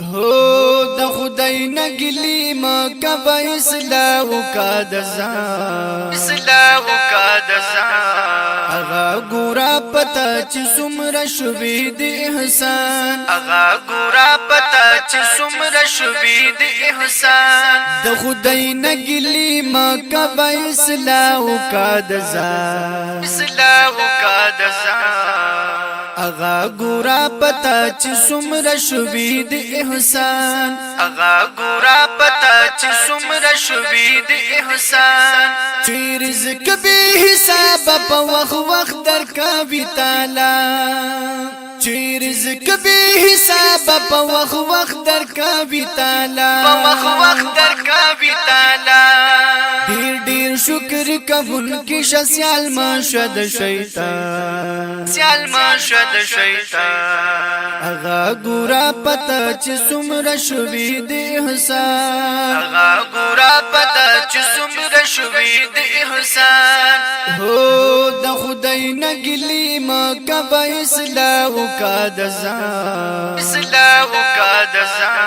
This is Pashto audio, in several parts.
هو د خدای نګلی مکه به اصلاح کا د ځان اصلاح کا د ځان اغا ګورا پتا چې څومره شوبې د احسان اغا ګورا پتا چې څومره شوبې د احسان د خدای نګلی مکه به اصلاح کا د ځان اصلاح کا د ځان اغا ګورا پتا چې څومره شوبې د احسان اغا ګورا پتا چې څومره شوبې د احسان چې رزق به حساب په وخت درکا وی تعالی چې رزق به حساب په وخت درکا وی تعالی په وخت درکا وی تعالی ډیر شکر قبول کی شسیال ما شد شیطان سیال ما شد شیطان اغا ګورا پتا چې څومره شوبې د احسان اغا ګورا پتا چې څومره شوبې د احسان هو د خدای نګلی مکه به اصلاح کا د ځان اصلاح کا د ځان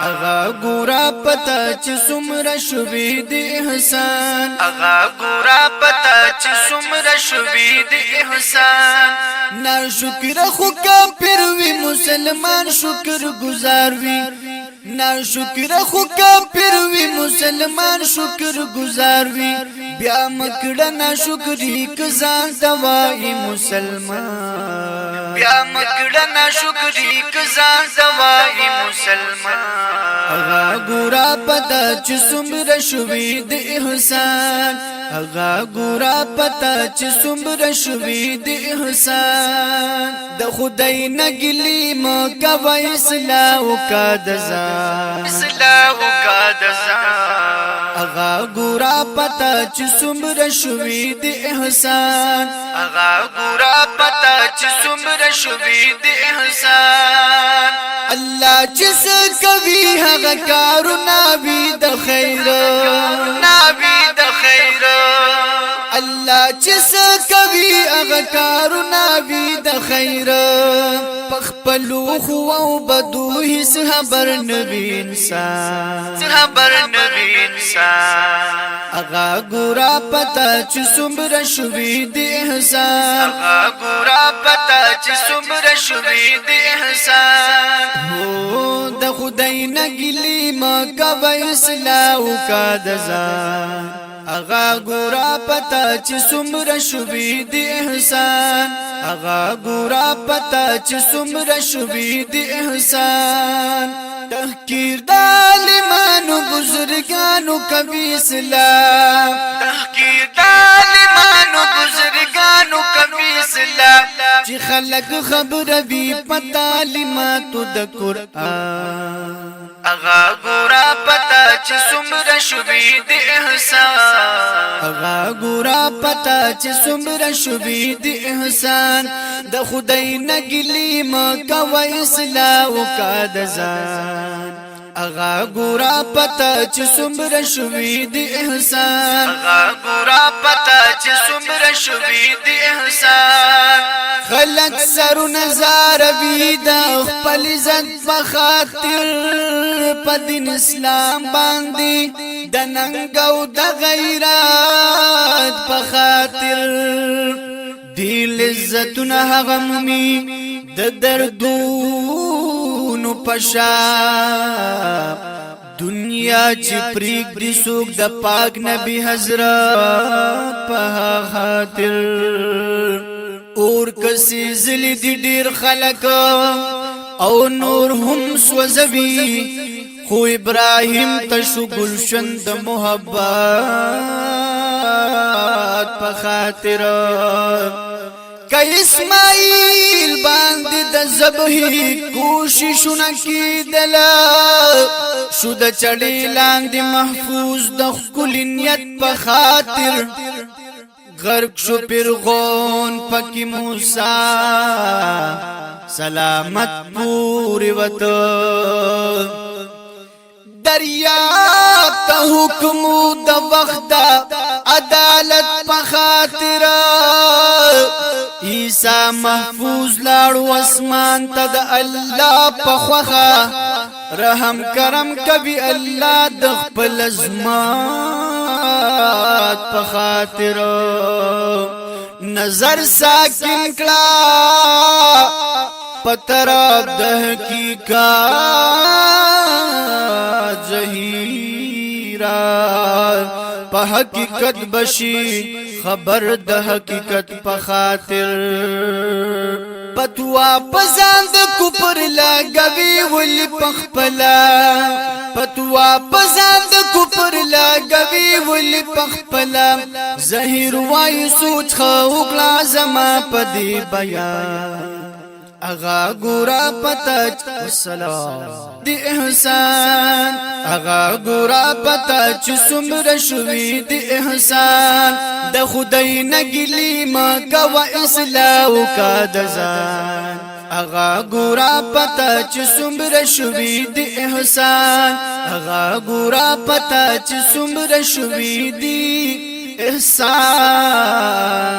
اغا ګورا پتا چې څومره شوبې د احسان اغا ګورا پتا چې څومره شوبې د احسان نا شکر خو کافر وی مسلمان شکر گزار وی نا شکر خو کافر وی مسلمان شکر گزار وی بیا مکړه نا شکرې کزان دوای مسلمان بیا مکړه نا شکرې کزان دوای مسلمان اغا ګورا پتا چې څومره شوبې د احسان اغا ګورا پتا چې څومره شوبې د احسان د خدای نګلی مکه به اصلاح کا د ځان اصلاح کا د ځان اغا ګورا پتا چې څومره شوبې د احسان اغا ګورا پتا چې څومره شوبې د احسان الله چې څه کوي هغه کارونه وي د خیر نبی د خیر الله چې څه کوي هغه کارونه وي د خیر پخپلو خو او بدو هیڅ خبر نوي انسان خبر نوي انسان اغا ګورا پتا چې څومره شوبې د احسان اغا ګورا پتا چې څومره شوبې د احسان هو د خدای نګلی مکه به اصلاح کا د ځان اغا ګورا پتا چې څومره شوبې د احسان اغا ګورا پتا چې څومره شوبې د احسان تحقیر د عالمانو بزرګانو کوي اسلام تحقیر د عالمانو بزرګانو کوي اسلام چې خلک خبره وي په تعلیماتو د قران اغا ګورا پتا چې څومره شوبې د احسان اغا ګورا پتا چې څومره شوبې د احسان د خدای نګلی مکه و اصلاح کا د ځان اغا ګورا پتا چې څومره شوبې د احسان اغا ګورا پتا چې څومره شوبې د احسان خلق سر نظر وی د خپل عزت په خاطر په دین اسلام باندې د ننګ او د غیرت په خاطر دل عزتونه هغه مومي د دردونو پشا دنیا چې پریک دي سوق د پاک نبی حضرت په خاطر اور کسی زلی دی ډیر خلق او نور هم سوزوی خو ابراهیم تشو گلشن د محبت په خاطر که اسماعیل باندې د ذبحې کوششونه کیدل شو د چړې لاندې محفوظ د خپل نیت په خاطر غرق شو پرغون پکی موسی سلامت پوری وته دریاب ته حکم د وخت عدالت په خاطر عیسی محفوظ لاړو اسمان ته د الله په خوخه رحم کرم کوي الله د خپل ازمات په خاطر نظر ساکن کړه پتراب د حقیقت زهیرا په حقیقت بشي خبر د حقیقت په خاطر پتوا پزان د کوپر لګوي ولي پخپلا پتوا پزان د کوپر لګوي ولي پخپلا زهیر وای سوچ خو کلا زما پدی بیان اغا ګورا پتاچ والسلام دی احسان اغا ګورا پتاچ سمر شوی دی احسان د خدای نګلی ما کوا اسلام کا دزان اغا ګورا پتاچ سمر شوی دی احسان اغا ګورا پتاچ سمر شوی دی احسان